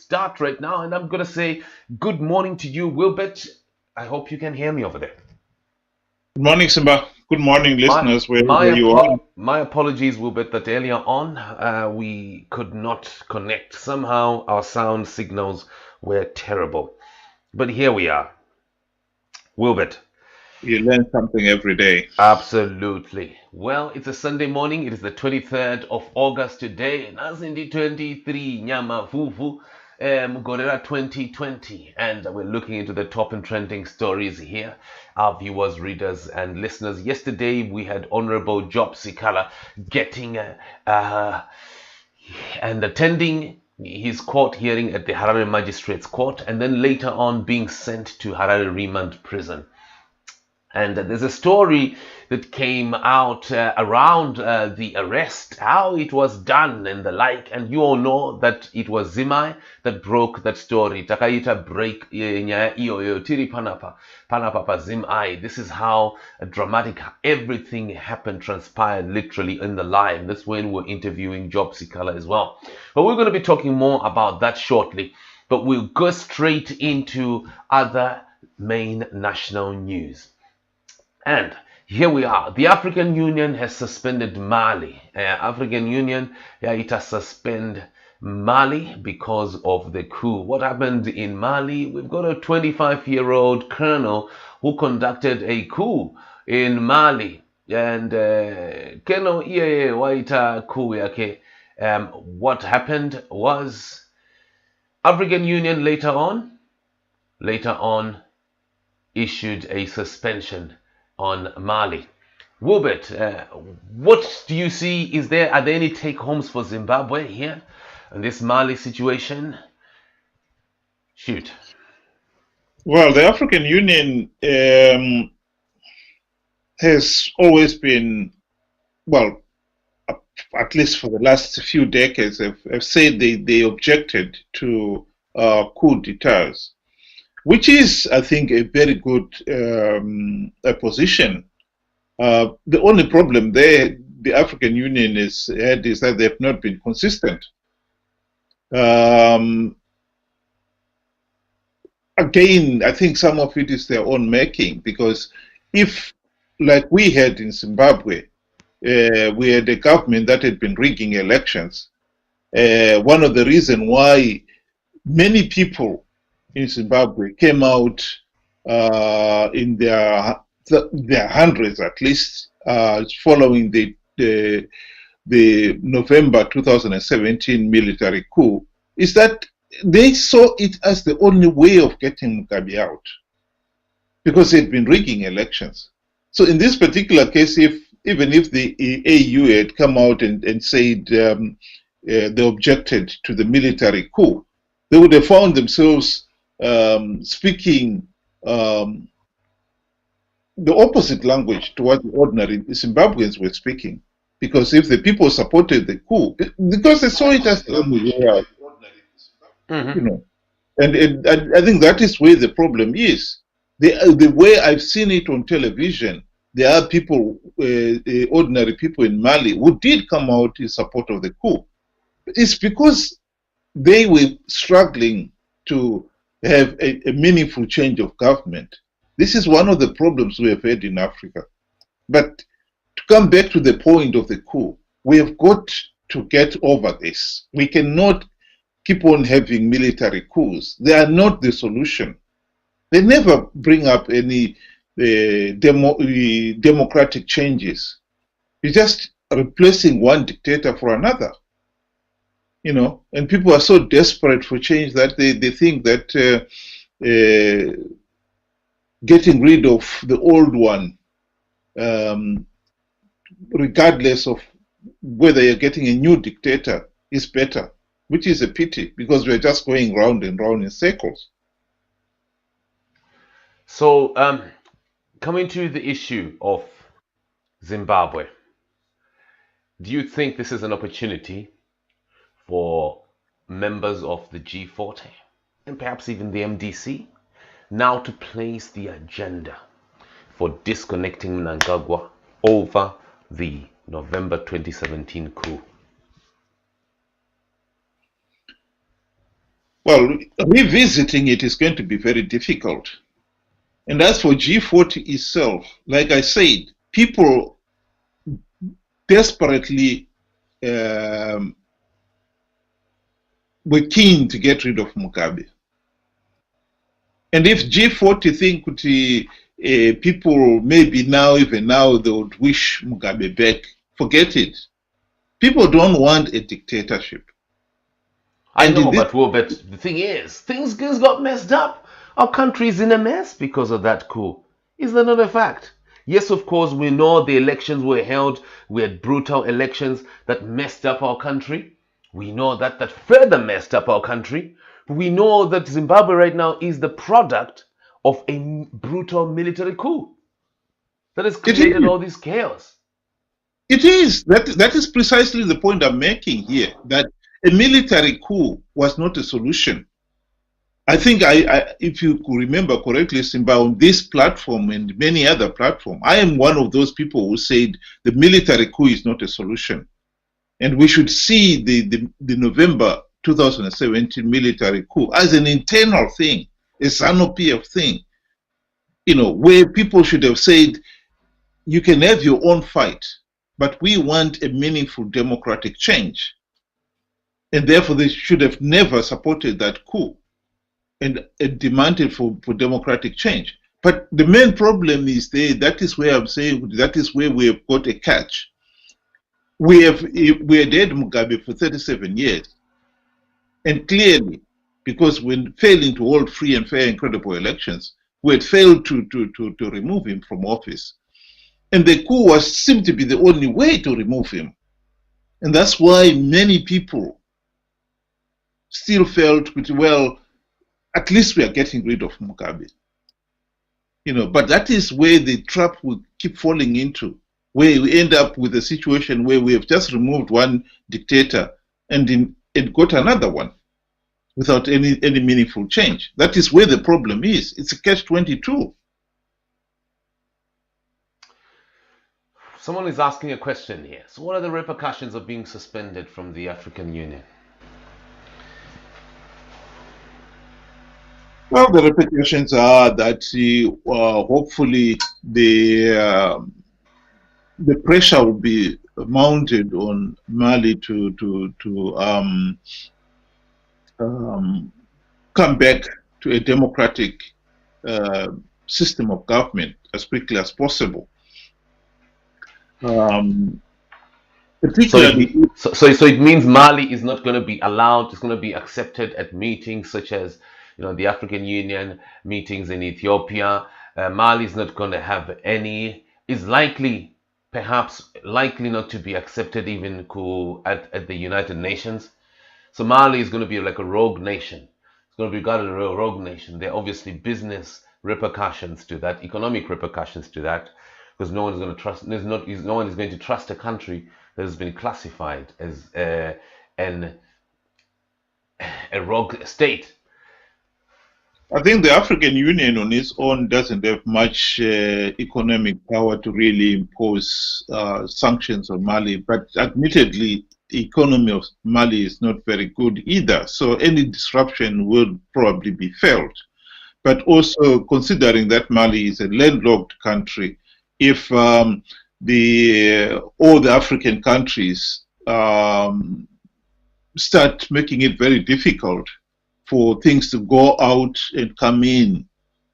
start right now, and I'm going to say good morning to you, Wilbert. I hope you can hear me over there. Good morning, Simba. Good morning, My listeners, wherever you are. my apologies, Wilbert, that earlier on we could not connect. Somehow our sound signals were terrible. But here we are. Wilbert, You learn something every day. absolutely. Well, it's a Sunday morning. It is the 23rd of August today. Nazindi 23 Nyama Fufu Gorera 2020. And we're looking into the top and trending stories here. Our viewers, readers, and listeners. Yesterday we had Honorable Job Sikala getting and attending his court hearing at the Harare Magistrates Court, and then later on being sent to Harare Remand Prison. And there's a story that came out around the arrest, how it was done and the like. And you all know that it was Zimai that broke that story. Takaita break nyaya iyo tiri panapa Zimai. This is how dramatic everything happened, transpired literally in the live. That's when we're interviewing Job Sikala as well. But we're going to be talking more about that shortly. But we'll go straight into other main national news. And here we are. The African Union has suspended Mali. African Union, it has suspended Mali because of the coup. What happened in Mali? We've got a 25-year-old colonel who conducted a coup in Mali. And Keno waita coup yake. What happened was African Union later on issued a suspension on Mali. Wilbert, what do you see? Are there any take-homes for Zimbabwe here in this Mali situation? Shoot. Well, the African Union has always been, well, at least for the last few decades, have said they objected to coup d'etats, which is, I think, a very good position. The only problem there the African Union has had is that they've not been consistent. Again, I think some of it is their own making, because if, like we had in Zimbabwe, we had a government that had been rigging elections, one of the reasons why many people in Zimbabwe came out in their hundreds at least following the November 2017 military coup, is that they saw it as the only way of getting Mugabe out, because they'd been rigging elections. So in this particular case, even if the AU had come out and said they objected to the military coup, they would have found themselves speaking the opposite language to what the ordinary Zimbabweans were speaking. Because if the people supported the coup, because they saw it as the only way out, you know, and I think that is where the problem is. The way I've seen it on television, there are people, ordinary people in Mali, who did come out in support of the coup. It's because they were struggling to have a meaningful change of government. This is one of the problems we have had in Africa. But to come back to the point of the coup, we have got to get over this. We cannot keep on having military coups. They are not the solution. They never bring up any democratic changes. You're just replacing one dictator for another. You know, and people are so desperate for change that they think that getting rid of the old one, regardless of whether you're getting a new dictator, is better, which is a pity, because we're just going round and round in circles. So, coming to the issue of Zimbabwe, do you think this is an opportunity for members of the G40 and perhaps even the MDC now to place the agenda for disconnecting Mnangagwa over the November 2017 coup? Well, revisiting it is going to be very difficult. And as for G40 itself, like I said, people desperately were keen to get rid of Mugabe. And if G40 think people maybe now, even now, they would wish Mugabe back, forget it. People don't want a dictatorship. I know, but the thing is, things got messed up. Our country is in a mess because of that coup. Is that not a fact? Yes, of course, we know the elections were held. We had brutal elections that messed up our country. We know that further messed up our country. We know that Zimbabwe right now is the product of a brutal military coup that has created all this chaos. It is. That is precisely the point I'm making here, that a military coup was not a solution. I think, if you could remember correctly, Simba, on this platform and many other platforms, I am one of those people who said the military coup is not a solution. And we should see the November 2017 military coup as an internal thing, a ZANU-PF thing, where people should have said, you can have your own fight, but we want a meaningful democratic change. And therefore, they should have never supported that coup and demanded for democratic change. But the main problem is that is where I'm saying, that is where we have got a catch. We had Mugabe for 37 years. And clearly, because when failing to hold free and fair and credible elections, we had failed to remove him from office. And the coup seemed to be the only way to remove him. And that's why many people still felt, well, at least we are getting rid of Mugabe. But that is where the trap will keep falling into, where we end up with a situation where we have just removed one dictator and got another one without any meaningful change. That is where the problem is. It's a catch-22. Someone is asking a question here. So what are the repercussions of being suspended from the African Union? Well, the repercussions are that hopefully the pressure will be mounted on Mali to come back to a democratic system of government as quickly as possible. Particularly, so it means Mali is not going to be allowed. It's going to be accepted at meetings such as the African Union meetings in Ethiopia. Mali is not going to have any. Is perhaps likely not to be accepted even at the United Nations. So Mali is going to be like a rogue nation. It's going to be regarded as a rogue nation. There are obviously business repercussions to that, economic repercussions to that, because no one is going to trust. No one is going to trust a country that has been classified as a rogue state. I think the African Union on its own doesn't have much economic power to really impose sanctions on Mali, but admittedly, the economy of Mali is not very good either, so any disruption will probably be felt. But also, considering that Mali is a landlocked country, if all the African countries start making it very difficult for things to go out and come in,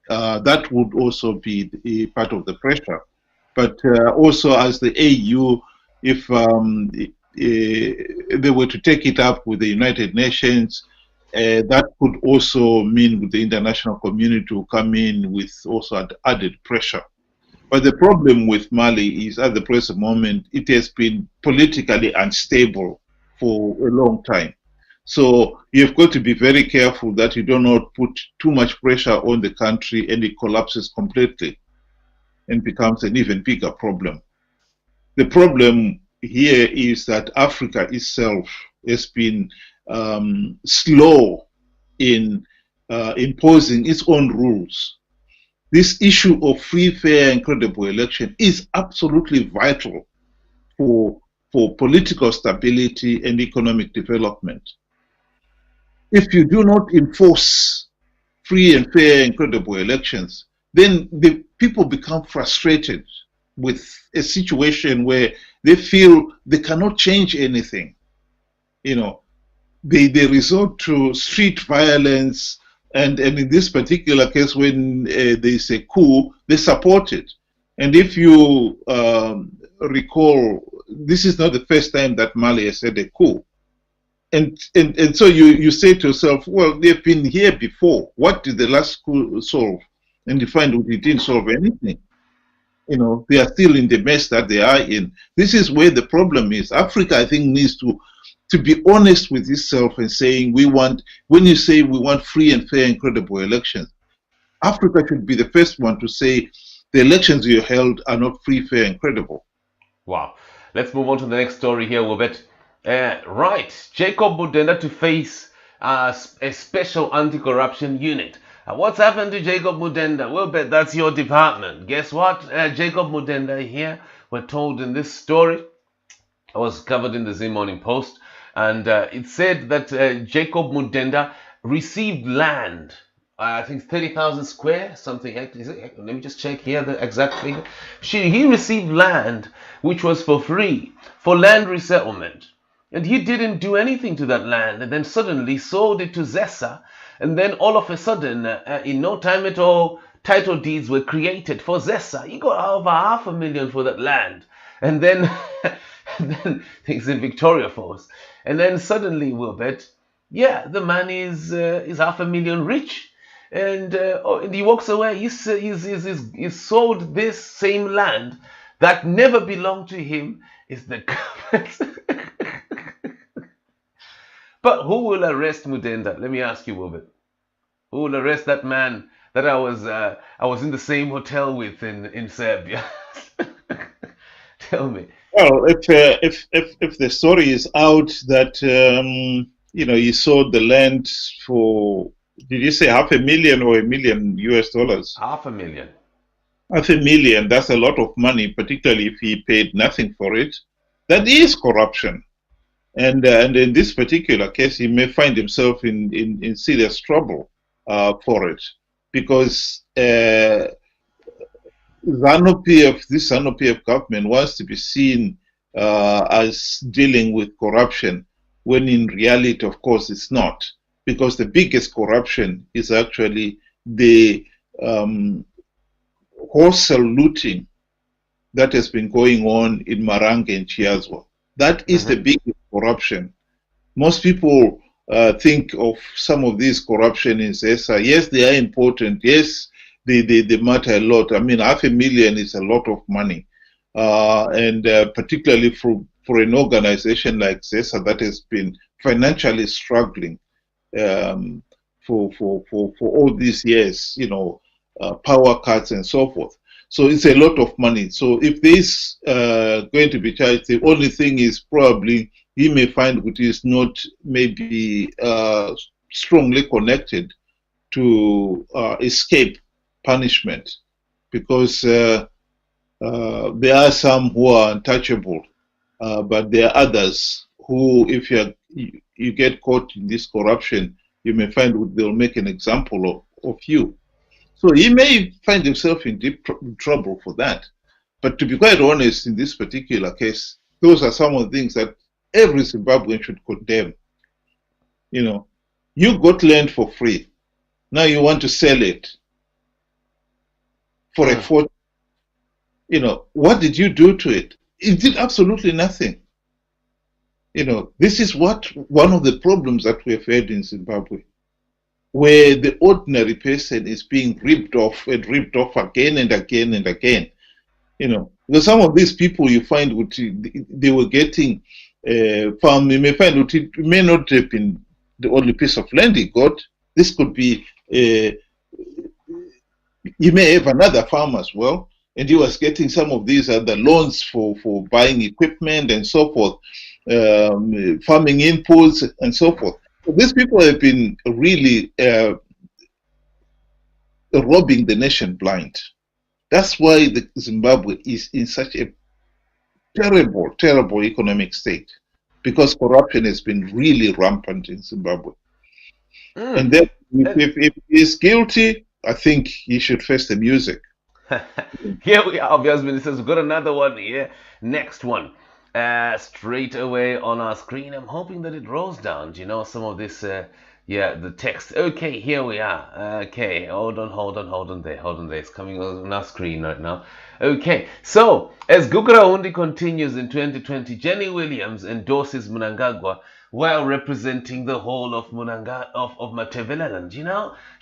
that would also be a part of the pressure. But also as the AU, if they were to take it up with the United Nations, that could also mean the international community to come in with also added pressure. But the problem with Mali is at the present moment, it has been politically unstable for a long time. So you've got to be very careful that you do not put too much pressure on the country and it collapses completely and becomes an even bigger problem. The problem here is that Africa itself has been slow in imposing its own rules. This issue of free, fair, and credible election is absolutely vital for political stability and economic development. if you do not enforce free and fair and credible elections, then the people become frustrated with a situation where they feel they cannot change anything. You know, they resort to street violence, and in this particular case, when there's a coup, they support it. And if you recall, this is not the first time that Mali has had a coup. And so you say to yourself, well, they've been here before. What did the last coup solve? And you find out it didn't solve anything. You know, they are still in the mess that they are in. This is where the problem is. Africa, I think, needs to be honest with itself and saying when you say we want free and fair and credible elections, Africa should be the first one to say the elections you held are not free, fair, and credible. Wow. Let's move on to the next story here, Wobet. Right, Jacob Mudenda to face a special anti-corruption unit. What's happened to Jacob Mudenda? Well, bet that's your department. Guess what? Jacob Mudenda here, we're told in this story, it was covered in the Zim Morning Post, and it said that Jacob Mudenda received land, I think 30,000 square, something. Let me just check here the exact figure. He received land which was for free, for land resettlement. And he didn't do anything to that land, and then suddenly sold it to Zesa, and then all of a sudden, in no time at all, title deeds were created for Zesa. He got over $500,000 for that land, and then, things in Victoria Falls, and then suddenly, Wilbert, yeah, the man is $500,000 rich, and he walks away. He sold this same land that never belonged to him. Is the government? But who will arrest Mudenda? Let me ask you, Wilbert. Who will arrest that man that I was in the same hotel with in Serbia? Tell me. Well, if the story is out that you sold the land for, did you say $500,000 or $1 million US? $500,000. $500,000. That's a lot of money, particularly if he paid nothing for it. That is corruption. And in this particular case, he may find himself in serious trouble for it, because this ZANU-PF government wants to be seen as dealing with corruption, when in reality, of course, it's not, because the biggest corruption is actually the wholesale looting that has been going on in Marange and Chiazwa. That is the biggest corruption. Most people think of some of these corruption in Zesa. Yes, they are important. Yes, they matter a lot. I mean, $500,000 is a lot of money. And particularly for an organization like Zesa that has been financially struggling for all these years, power cuts and so forth. So it's a lot of money. So if this going to be charged, the only thing is probably he may find which is not maybe strongly connected to escape punishment, because there are some who are untouchable, but there are others who, if you get caught in this corruption, you may find they'll make an example of you. So he may find himself in deep trouble for that. But to be quite honest, in this particular case, those are some of the things that every Zimbabwean should condemn. You got land for free. Now you want to sell it for a fortune. What did you do to it? It did absolutely nothing. This is one of the problems that we have had in Zimbabwe, where the ordinary person is being ripped off and ripped off again and again and again. Because some of these people you find they were getting farm, you may find it may not have been the only piece of land he got. This could be, you may have another farm as well, and he was getting some of these other loans for buying equipment and so forth, farming inputs and so forth. So these people have been really robbing the nation blind. That's why Zimbabwe is in such a terrible, terrible economic state, because corruption has been really rampant in Zimbabwe. And then if he's guilty, I think he should face the music. Here we are, obvious ministers. We've got another one here. Next one. Straight away on our screen. I'm hoping that it rolls down. Some of this, the text. Okay, here we are. Okay, hold on there. It's coming on our screen right now. Okay, so as Gukuraundi continues in 2020, Jenny Williams endorses Mnangagwa while representing the whole of Mateveleland.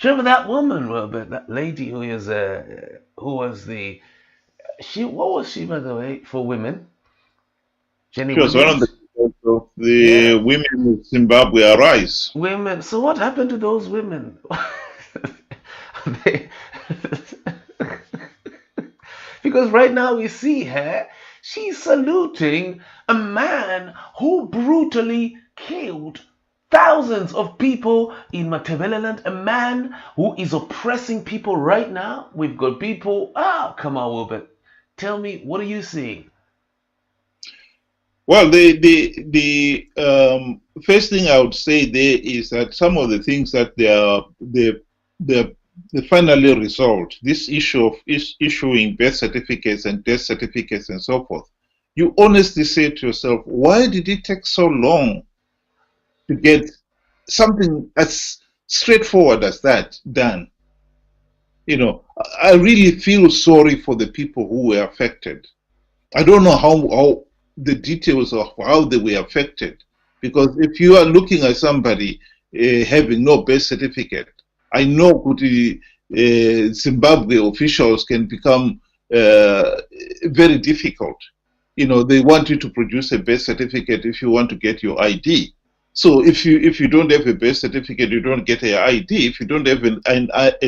Remember that woman, Robert, that lady who was what was she, by the way, for women? Jenny She was one of Williams. the women of Zimbabwe Arise. Women. So what happened to those women? They- Because right now we see her, she's saluting a man who brutally killed thousands of people in Mateveleland, a man who is oppressing people right now. We've got people, come on, Wilbert. Tell me, what are you seeing? Well, the first thing I would say there is that some of the things that they finally resolved, this issue of issuing birth certificates and death certificates and so forth, you honestly say to yourself, why did it take so long to get something as straightforward as that done? I really feel sorry for the people who were affected. I don't know how the details of how they were affected, because if you are looking at somebody having no birth certificate, I know Zimbabwe officials can become very difficult. They want you to produce a birth certificate if you want to get your ID. So if you don't have a birth certificate, you don't get an ID. If you don't have an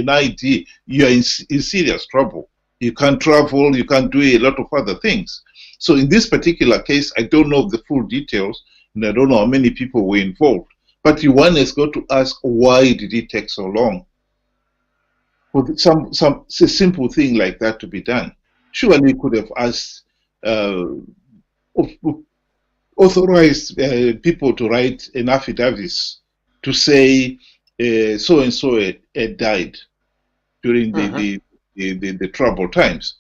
ID, you are in serious trouble. You can't travel, you can't do a lot of other things. So in this particular case, I don't know the full details, and I don't know how many people were involved. But one has got to ask, why did it take so long for some simple thing like that to be done? Surely you could have asked, authorized people to write an affidavit to say so and so had died during the troubled times.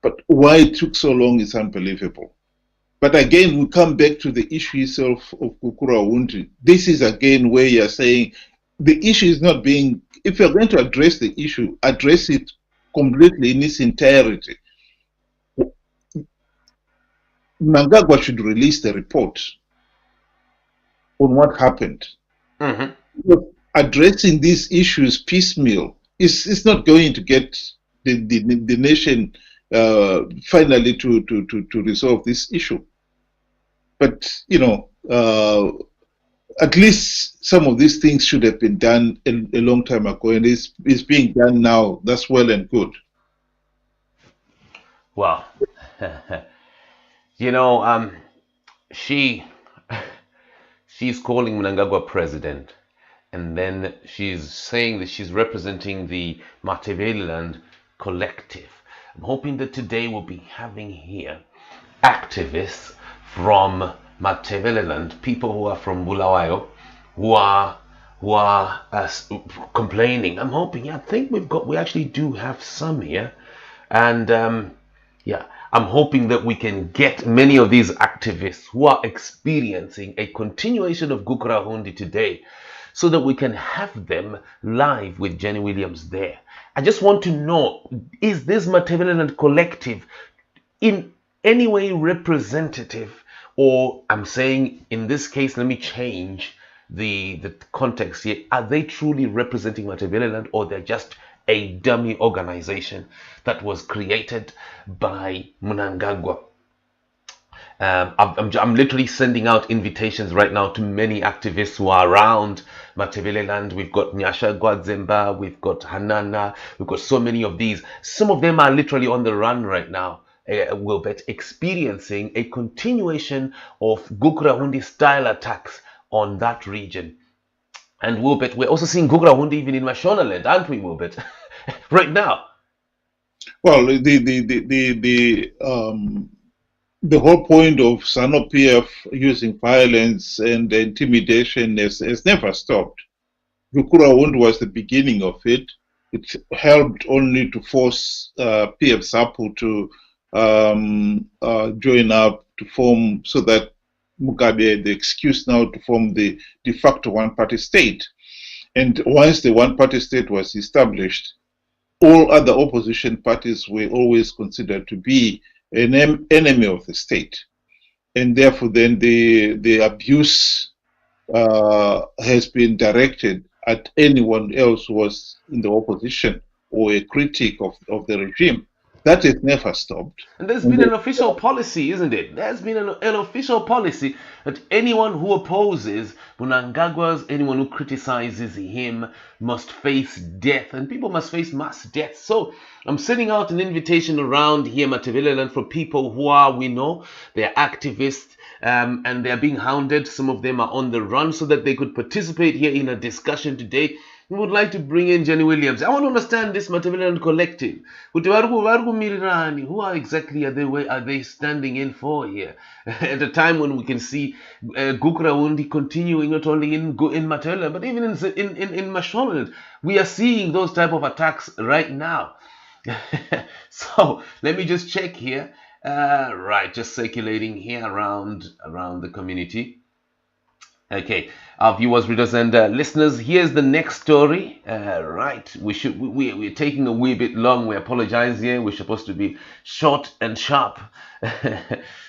But why it took so long is unbelievable. But again, we come back to the issue itself of Gukuraundi. This is again where you're saying the issue is not being, if you're going to address the issue, address it completely in its entirety. Mnangagwa should release the report on what happened. Addressing these issues piecemeal is not going to get the nation finally to resolve this issue. But at least some of these things should have been done a long time ago, and it's being done now. That's well and good. Wow. She's calling Mnangagwa president, and then she's saying that she's representing the Mateveleland collective. I'm hoping that today we'll be having here activists from Mateveleland, people who are from Bulawayo, who are complaining. I'm hoping. I think we actually do have some here, and I'm hoping that we can get many of these activists who are experiencing a continuation of Gukuraundi today, so that we can have them live with Jenny Williams there. I just want to know, is this Mateveleland collective in any way representative? Or I'm saying, in this case, let me change the context here. Are they truly representing Mateveleland, or they're just a dummy organization that was created by Mnangagwa? I'm literally sending out invitations right now to many activists who are around Mateveleland. We've got Nyasha Gwadzemba, we've got Hanana, we've got so many of these. Some of them are literally on the run right now, Wilbert, experiencing a continuation of Gukuraundi style attacks on that region. And Wilbert, we're also seeing Gukuraundi even in Mashonaland, aren't we, Wilbert? Right now. Well, the whole point of SANU-PF using violence and intimidation has never stopped. Gukuraund was the beginning of it. It helped only to force PF SAPU to join up to form, so that Mugabe had the excuse now to form the de facto one-party state. And once the one-party state was established, all other opposition parties were always considered to be an enemy of the state. And therefore, then the abuse has been directed at anyone else who was in the opposition or a critic of the regime. That has never stopped. And there's been an official policy, isn't it? There's been an official policy that anyone who opposes Mnangagwa's, anyone who criticizes him, must face death, and people must face mass death. So I'm sending out an invitation around here, Matabeleland, for people who are, we know, they're activists, and they're being hounded. Some of them are on the run, so that they could participate here in a discussion today. We would like to bring in Jenny Williams. I want to understand this Matabeleland collective. Who are exactly are they standing in for here? At a time when we can see Gukuraund continuing not only in Matabeleland, but even in Mashonaland. We are seeing those type of attacks right now. So let me just check here. Right, just circulating here around the community. Okay, our viewers, readers, and listeners, here's the next story. Right, we're taking a wee bit long. We apologize here. We're supposed to be short and sharp,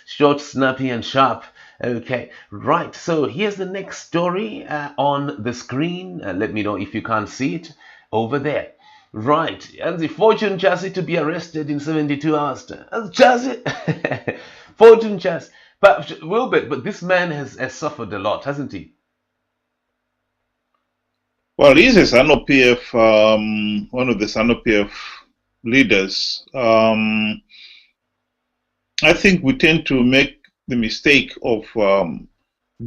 short, snappy, and sharp. Okay, right. So here's the next story on the screen. Let me know if you can't see it over there. Right, and the Fortune Chassis to be arrested in 72 hours. Chassis, Fortune Chassis. But Wilbert, but this man has suffered a lot, hasn't he? Well, he's a SANU-PF, one of the SANU-PF leaders. I think we tend to make the mistake of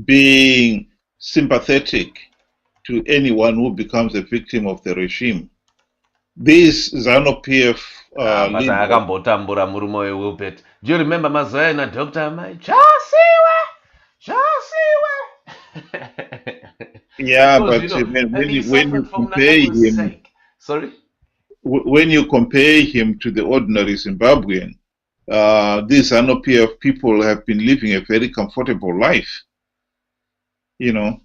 being sympathetic to anyone who becomes a victim of the regime. These ZANU-PF Wilbert. Do you remember Mazaya and Dr. Mai? Yeah, but when you compare him, sorry, when you compare him to the ordinary Zimbabwean, these ZANU-PF people have been living a very comfortable life. You know,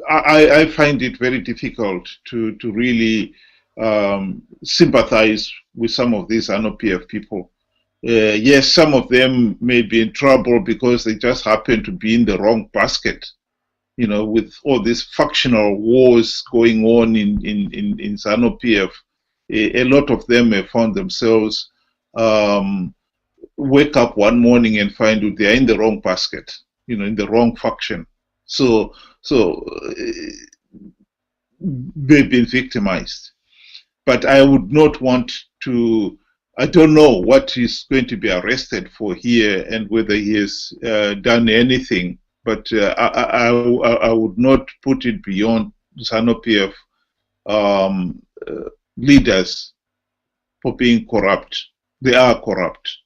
I find it very difficult to really sympathize with some of these ZANU-PF people. Yes, some of them may be in trouble because they just happen to be in the wrong basket. You know, with all these factional wars going on in ZANU-PF, a lot of them have found themselves wake up one morning and find that they're in the wrong basket, you know, in the wrong faction. So they've been victimized. But I would not want to, I don't know what he's going to be arrested for here and whether he has done anything, but I would not put it beyond ZANU-PF leaders for being corrupt. They are corrupt.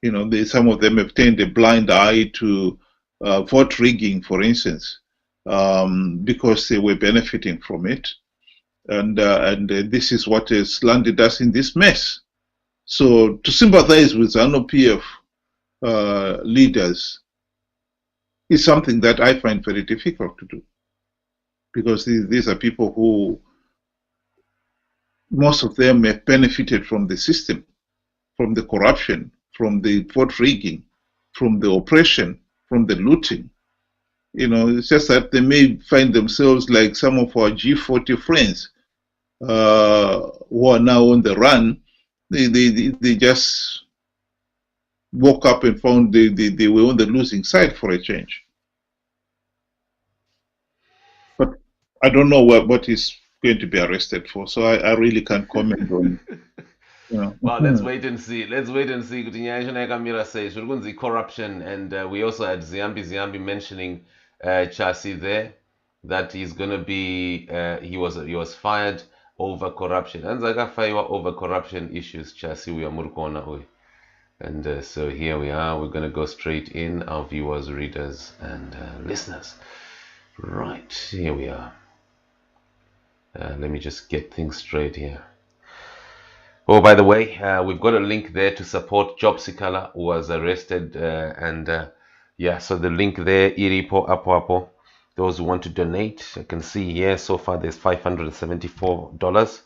You know, some of them have turned a blind eye to vote rigging, for instance, because they were benefiting from it. And this is what has landed us in this mess. So to sympathize with ZANU-PF leaders is something that I find very difficult to do, because these are people who, most of them have benefited from the system, from the corruption, from the vote rigging, from the oppression, from the looting. You know, it's just that they may find themselves like some of our G40 friends who are now on the run. They just woke up and found they were on the losing side for a change. But I don't know what he's going to be arrested for, so I really can't comment on. You know. Well, let's wait and see. Let's wait and see. Kamira says corruption, and we also had Ziambi mentioning Chasi there, that he's gonna be he was fired over corruption. And Zagafaiwa over corruption issues, Chasi we are murkona. And so here we are. We're gonna go straight in, our viewers, readers, and listeners. Right, here we are. Let me just get things straight here. Oh, by the way, we've got a link there to support Job Sikala, who was arrested. Yeah, so the link there, iripo apo apo. Those who want to donate, I can see here so far there's $574.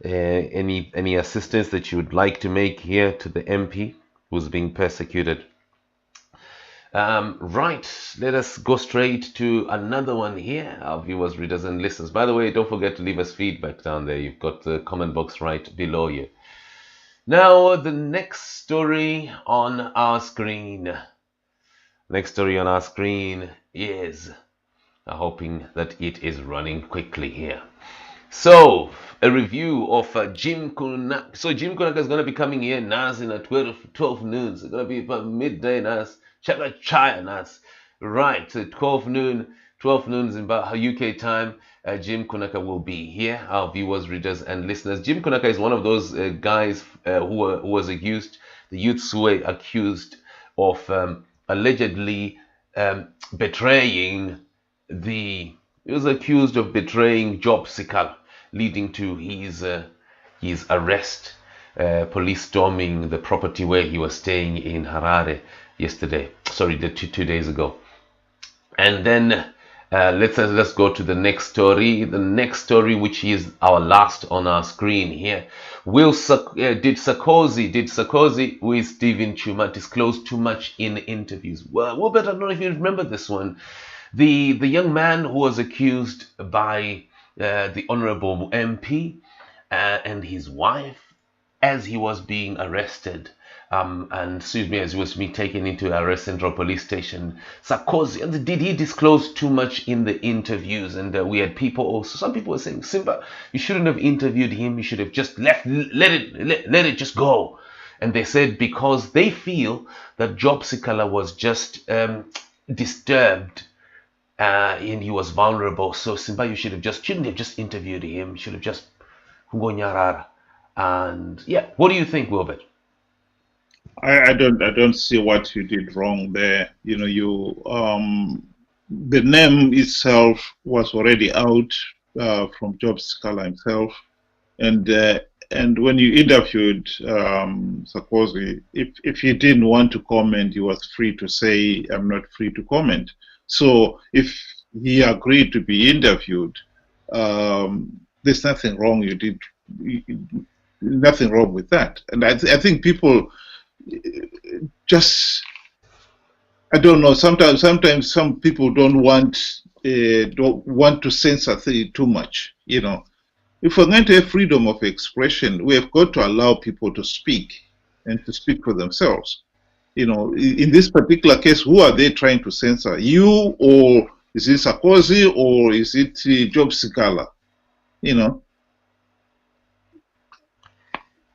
Any assistance that you would like to make here to the MP who's being persecuted. Right, let us go straight to another one here, our viewers, readers, and listeners. By the way, don't forget to leave us feedback down there. You've got the comment box right below you. Now, the next story on our screen. Next story on our screen is, hoping that it is running quickly here. So, a review of Jim Kunaka. So, Jim Kunaka is going to be coming here, Nas, in at 12 noon. It's going to be about midday, Nas. Chaka Chaya, Nas. Right, so 12 noon Zimbabwe, UK time. Jim Kunaka will be here, our viewers, readers, and listeners. Jim Kunaka is one of those guys who was accused, the youths who were accused of allegedly betraying he was accused of betraying Job Sikala, leading to his arrest. Police storming the property where he was staying in Harare two days ago. And then let's go to the next story. The next story, which is our last on our screen here. Did Sarkozy with Stephen Chuma disclose too much in interviews? Well, I don't know if you remember this one. The young man who was accused by the Honorable MP and his wife as he was being arrested, as he was being taken into Arrest Central Police Station. Sarkozy, did he disclose too much in the interviews? And we had people also, some people were saying, Simba, you shouldn't have interviewed him. You should have just let it just go. And they said because they feel that Job Sikala was just disturbed. And he was vulnerable. So Simba, you shouldn't have just interviewed him. You should have just Ngonyarara. And yeah, what do you think, Wilbert? I don't see what you did wrong there. You know, the name itself was already out from Job Sikala himself, and when you interviewed Sarkozy, if he didn't want to comment, he was free to say, "I'm not free to comment." So if he agreed to be interviewed, there's nothing wrong. Nothing wrong with that. And I think people just, I don't know. Sometimes some people don't want to censor too much. You know, if we're going to have freedom of expression, we have got to allow people to speak and to speak for themselves. You know, in this particular case, who are they trying to censor? You, or is it Sarkozy, or is it Job Sikala? You know,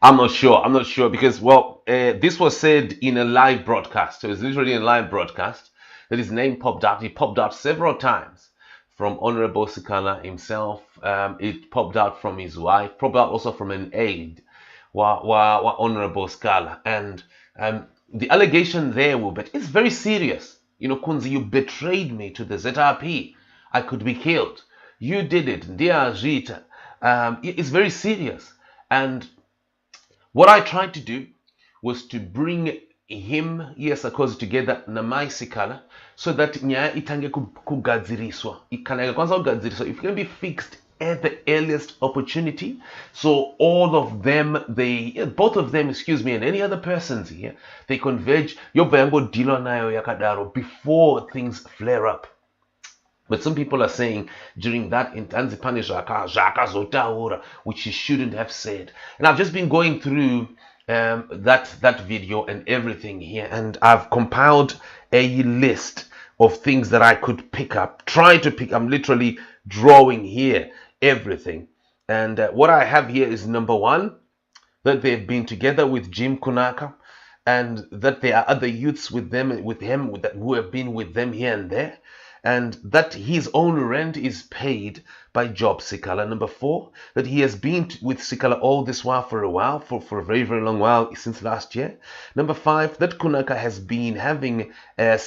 I'm not sure because, well, this was said in a live broadcast. So it was literally a live broadcast that his name popped out. He popped out several times from Honorable Sikala himself. It popped out from his wife, popped out also from an aide, Honorable Sikala. And the allegation there, Wilbert, is very serious. You know, Kunzi, you betrayed me to the ZRP. I could be killed. You did it. Dear Rita. It's very serious. And what I tried to do was to bring him, Sarkozy, together na Mai Sikala, so that nyaya itange kugadziriswa. Ikananga kwanza kugadziriswa. If it can be fixed at the earliest opportunity, so all of them, both of them, and any other persons here, they converge yobayango dilo nayo yakadaro before things flare up. But some people are saying during that intensive which he shouldn't have said. And I've just been going through that video and everything here, and I've compiled a list of things that I could pick up. I'm literally drawing here everything. And what I have here is number one, that they've been together with Jim Kunaka, and that there are other youths with him who have been with them here and there. and that his own rent is paid by Job Sikala. Number 4, that he has been with Sikala all this while for a very, very long while, since last year. Number 5, that Jim Kunaka has been having a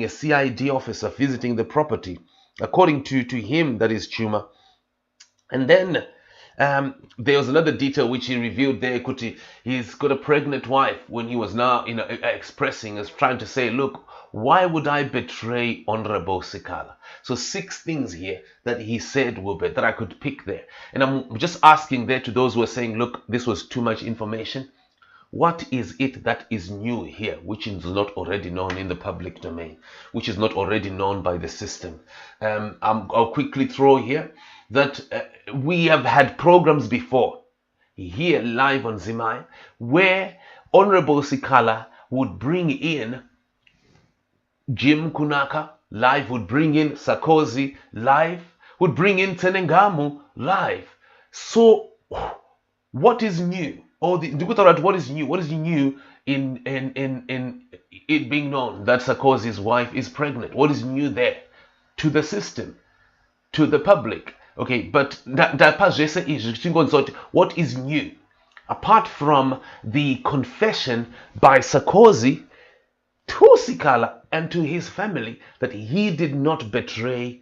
CID officer visiting the property, according to him, that is Chuma. And then there was another detail which he revealed there, Kuti. He's got a pregnant wife, when he was now expressing, as trying to say, look, why would I betray Honorable Sikala? So 6 things here that he said, Wilbert, that I could pick there. And I'm just asking there to those who are saying, look, this was too much information. What is it that is new here, which is not already known in the public domain, which is not already known by the system? I'll quickly throw here that we have had programs before here live on Zimai where Honorable Sikala would bring in Jim Kunaka live, would bring in Sarkozy live, would bring in Tenengamu live. So what is new? What is new? What is new in it being known that Sarkozy's wife is pregnant? What is new there to the system, to the public? Okay, but what is new apart from the confession by Sarkozy to Sikala and to his family that he did not betray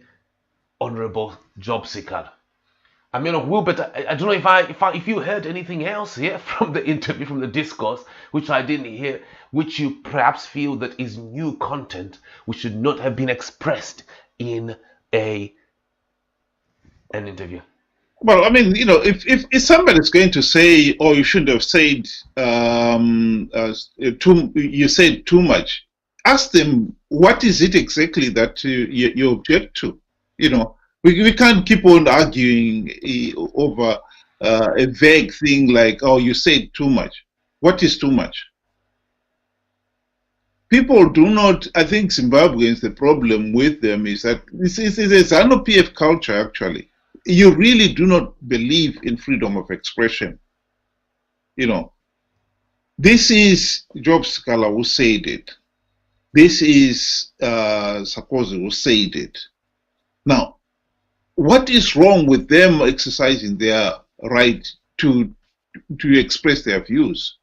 Honorable Job Sikala? I mean, Wilbert, I don't know if you heard anything else here from the interview, from the discourse, which I didn't hear, which you perhaps feel that is new content, which should not have been expressed in an interview. Well, I mean, if somebody's going to say, "Oh, you shouldn't have said you said too much," ask them, what is it exactly that you object to? We can't keep on arguing over a vague thing like, "Oh, you said too much." What is too much? People do not. I think Zimbabweans, the problem with them is that this is a ZANU-PF culture, actually. You really do not believe in freedom of expression. This is Job Sikala who said it. This is Sarkozy who said it. Now, what is wrong with them exercising their right to express their views?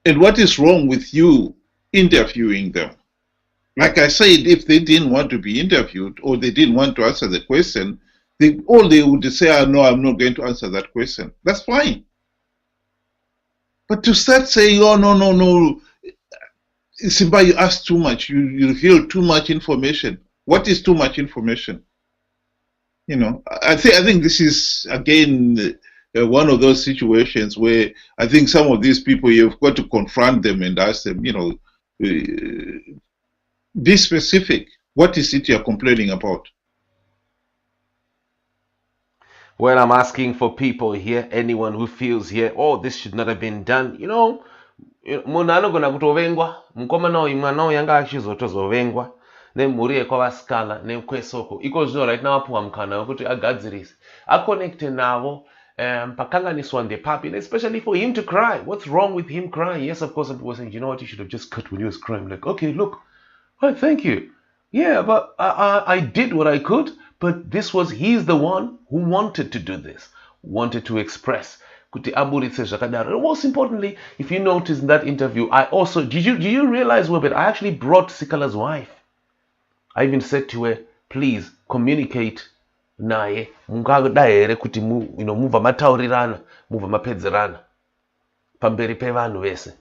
And what is wrong with you interviewing them? Like I said, if they didn't want to be interviewed or they didn't want to answer the question, all they would say, "Oh, no, I'm not going to answer that question." That's fine. But to start saying, "Oh, no, Simba, you asked too much, you revealed too much information." What is too much information? I think this is, again, one of those situations where I think some of these people, you've got to confront them and ask them, be specific. What is it you're complaining about? Well, I'm asking for people here, anyone who feels here, "Oh, this should not have been done." Munhu anogona kutovengwa, mukomana uyu mwana uyu yanga achizotozovengwa nemhuri yekwavasikala nekwesoko. Iko zvino right now apuwa mukana wekuti agadzirise, aconnecte navo, pakanganiswa ndepapi, and especially for him to cry. What's wrong with him crying? Yes, of course, some people were saying, "You know what, you should have just cut when he was crying." Like, okay, look, well, thank you. Yeah, but I did what I could, but he's the one who wanted to do this, wanted to express. And most importantly, if you notice in that interview, I also, did you realize, Wilbert, I actually brought Sikala's wife. I even said to her, "Please communicate naye, mungadaere kuti muva mataurirana, muva mapedzerana pamberi pevanhu vese."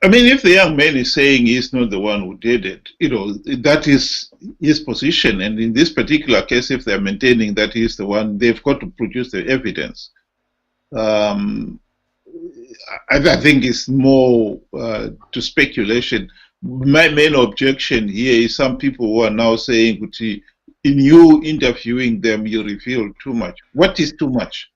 I mean, if the young man is saying he's not the one who did it, that is his position. And in this particular case, if they're maintaining that he's the one, they've got to produce the evidence. I think it's more to speculation. My main objection here is some people who are now saying, in you interviewing them, you reveal too much. What is too much?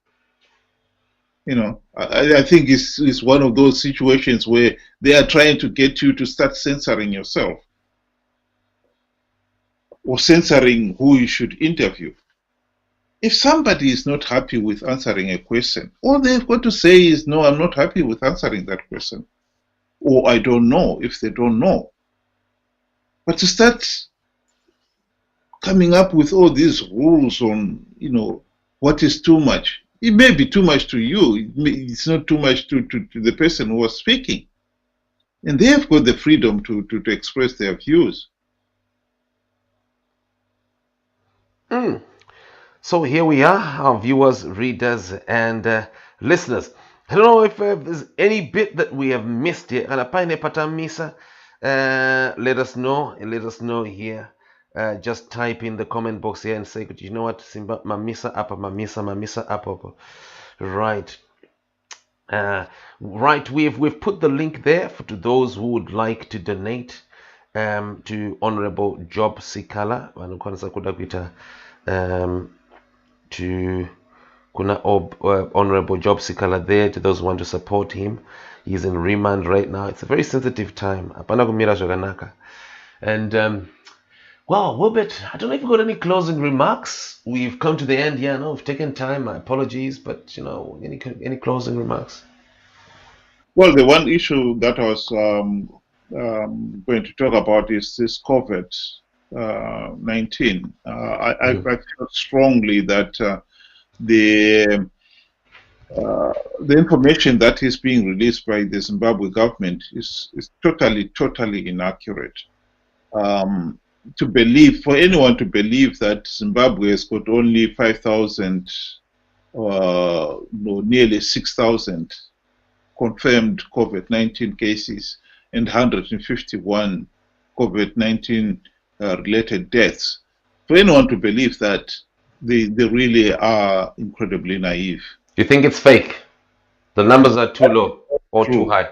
I think it's one of those situations where they are trying to get you to start censoring yourself or censoring who you should interview. If somebody is not happy with answering a question, all they've got to say is, "No, I'm not happy with answering that question." or I don't know if they don't know. But to start coming up with all these rules on, what is too much. It may be too much to you. It's not too much to the person who was speaking. And they have got the freedom to express their views. So here we are, our viewers, readers, and listeners. I don't know if there's any bit that we have missed here. Let us know. Let us know here. Just type in the comment box here and say, you know what, Simba, mamisa up. Right. Right. We've put the link there to those who would like to donate to Honorable Job Sikala. To kuna Honorable Job Sikala there, to those who want to support him. He's in remand right now. It's a very sensitive time. And well, Wilbert, I don't know if you've got any closing remarks. We've come to the end here. No, we've taken time. My apologies, but any closing remarks? Well, the one issue that I was going to talk about is this COVID-19. I feel strongly that the information that is being released by the Zimbabwe government is totally inaccurate. For anyone to believe that Zimbabwe has got only 5,000 nearly 6,000 confirmed COVID-19 cases and 151 COVID-19 related deaths. For anyone to believe that, they really are incredibly naive. You think it's fake? The numbers are too low or too high?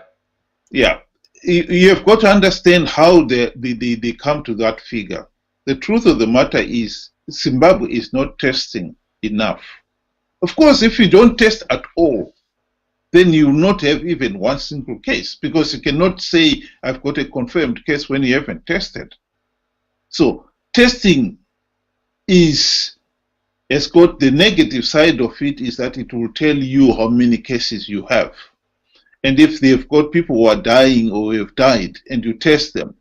Yeah. You have got to understand how they come to that figure. The truth of the matter is Zimbabwe is not testing enough. Of course, if you don't test at all, then you will not have even one single case, because you cannot say, I've got a confirmed case when you haven't tested. So testing has got the negative side of it, is that it will tell you how many cases you have. And if they've got people who are dying or have died and you test them,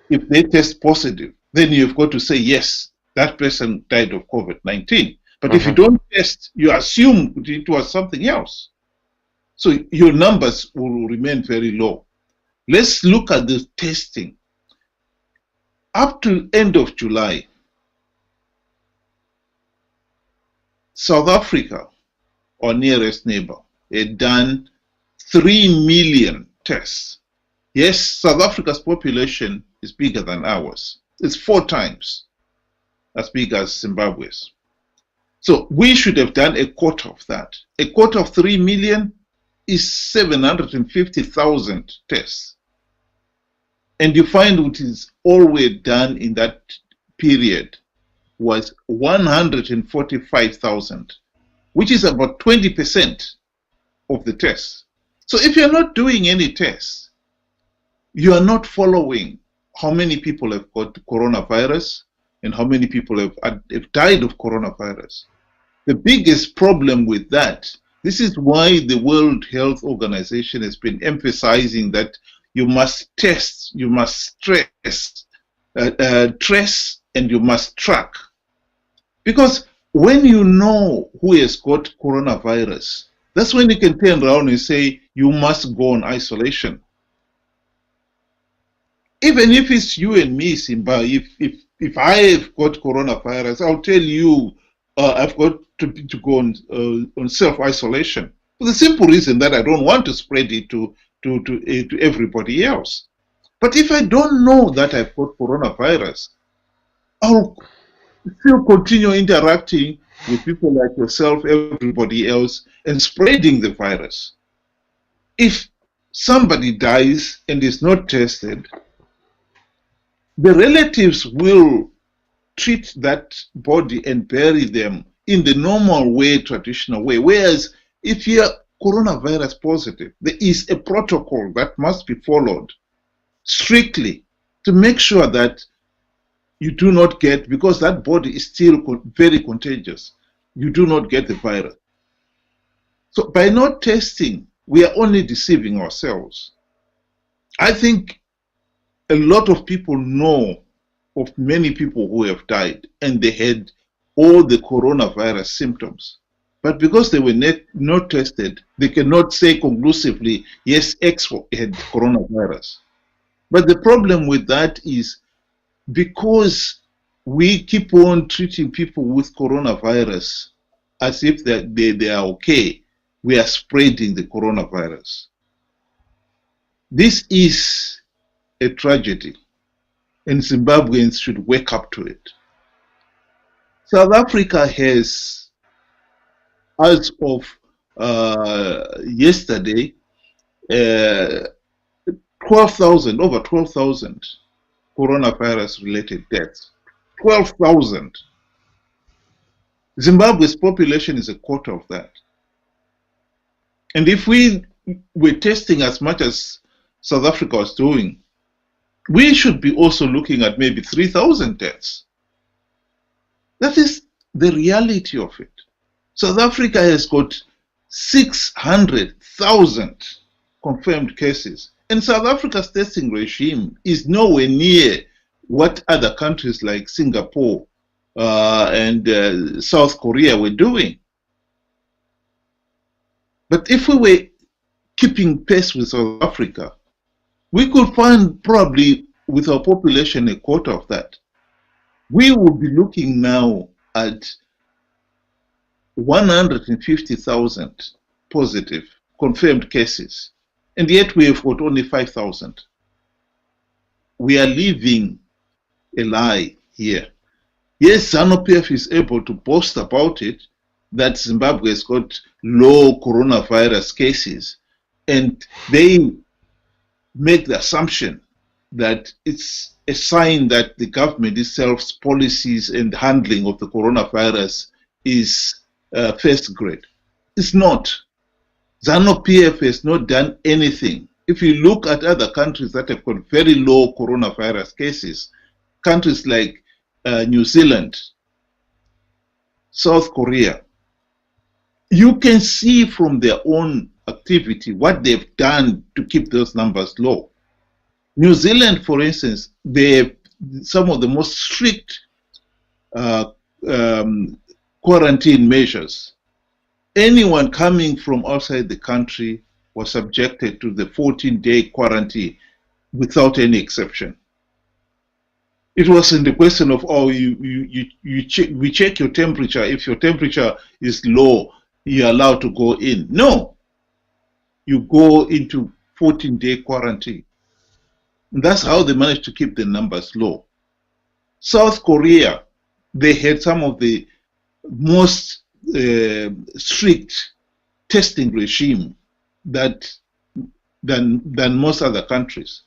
if they test positive, then you've got to say, yes, that person died of COVID-19. But if you don't test, you assume it was something else. So your numbers will remain very low. Let's look at the testing. Up to end of July, South Africa, our nearest neighbor, had done 3 million tests. Yes, South Africa's population is bigger than ours. It's 4 times as big as Zimbabwe's. So we should have done a quarter of that. A quarter of 3 million is 750,000 tests. And you find what is always done in that period was 145,000, which is about 20% of the tests. So if you're not doing any tests, you are not following how many people have got coronavirus and how many people have died of coronavirus. The biggest problem with that, this is why the World Health Organization has been emphasizing that you must test, you must trace, and you must track. Because when you know who has got coronavirus, that's when you can turn around and say, you must go on isolation. Even if it's you and me, Simba, if I have got coronavirus, I'll tell you I've got to go on self-isolation. For the simple reason that I don't want to spread it to everybody else. But if I don't know that I've got coronavirus, I'll still continue interacting with people like yourself, everybody else, and spreading the virus. If somebody dies and is not tested, the relatives will treat that body and bury them in the normal way, traditional way. Whereas if you're coronavirus positive, there is a protocol that must be followed strictly to make sure that you do not get, because that body is still very contagious, you do not get the virus. So by not testing, we are only deceiving ourselves. I think a lot of people know of many people who have died and they had all the coronavirus symptoms. But because they were not tested, they cannot say conclusively, yes, X had coronavirus. But the problem with that is because we keep on treating people with coronavirus as if they are okay, we are spreading the coronavirus. This is a tragedy, and Zimbabweans should wake up to it. South Africa has, as of yesterday, 12,000, over 12,000 coronavirus-related deaths. 12,000. Zimbabwe's population is a quarter of that. And if we were testing as much as South Africa was doing, we should be also looking at maybe 3,000 deaths. That is the reality of it. South Africa has got 600,000 confirmed cases. And South Africa's testing regime is nowhere near what other countries like Singapore and South Korea were doing. But if we were keeping pace with South Africa, we could find probably with our population a quarter of that. We would be looking now at 150,000 positive confirmed cases, and yet we have got only 5,000. We are living a lie here. Yes, ZANU-PF is able to boast about it, that Zimbabwe has got low coronavirus cases, and they make the assumption that it's a sign that the government itself's policies and handling of the coronavirus is first grade. It's not. ZANU-PF has not done anything. If you look at other countries that have got very low coronavirus cases, countries like New Zealand, South Korea, you can see from their own activity what they've done to keep those numbers low. New Zealand, for instance, they have some of the most strict quarantine measures. Anyone coming from outside the country was subjected to the 14-day quarantine without any exception. It wasn't the question of, oh, we check your temperature. If your temperature is low, you're allowed to go in. No, you go into 14-day quarantine. And that's how they managed to keep the numbers low. South Korea, they had some of the most strict testing regime than most other countries.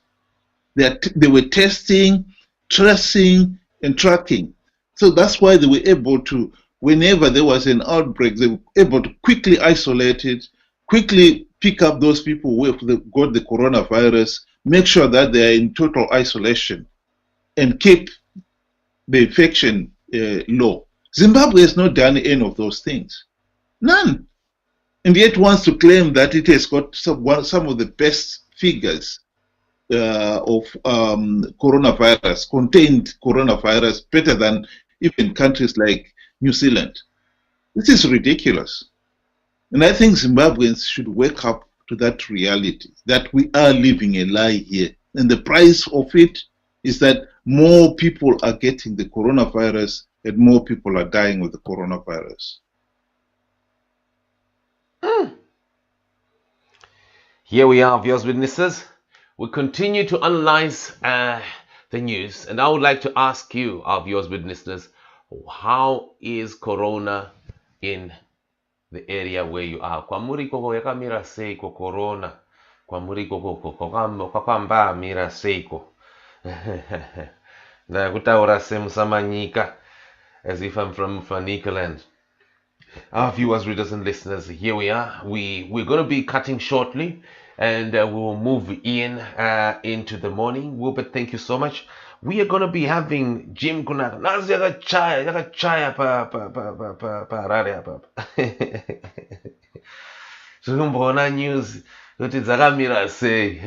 They were testing, tracing, and tracking. So that's why they were able to, whenever there was an outbreak, they were able to quickly isolate it, quickly pick up those people who have got the coronavirus, make sure that they are in total isolation, and keep the infection low. Zimbabwe has not done any of those things. None. And yet wants to claim that it has got some of the best figures of coronavirus, contained coronavirus, better than even countries like New Zealand. This is ridiculous. And I think Zimbabweans should wake up to that reality, that we are living a lie here. And the price of it is that more people are getting the coronavirus and more people are dying with the coronavirus. Here we are, viewers, witnesses. We continue to analyze the news, and I would like to ask you, our viewers, witnesses, how is corona in the area where you are? Kwa muri koko yakamira seiko corona. Kwa muri koko kwakamba mira seiko. Na kutaura semusamanyika, as if I'm from Fanicaland. Our viewers, readers, and listeners, here we are. We're going to be cutting shortly, and we will move into the morning. Wilbert, thank you so much. We are going to be having Jim Kunaka. Nazi yakachaya pa radio pa. Sumbona news. Kuti dzakamira sei.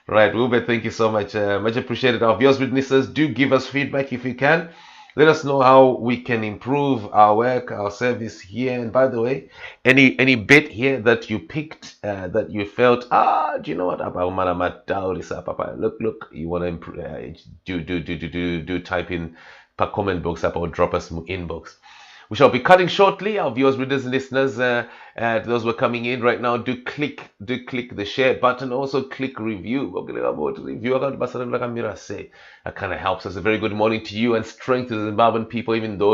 Right, Wilbert, thank you so much. Much appreciated. Our viewers, witnesses, do give us feedback if you can. Let us know how we can improve our work, our service here. And by the way, any bit here that you picked that you felt, do you know what? Look, you want to improve? Do type in per comment box up or drop us inbox. We shall be cutting shortly. Our viewers, readers, and listeners, those who are coming in right now, do click the share button. Also click review. Review. That kind of helps us. A very good morning to you and strength to the Zimbabwean people, even those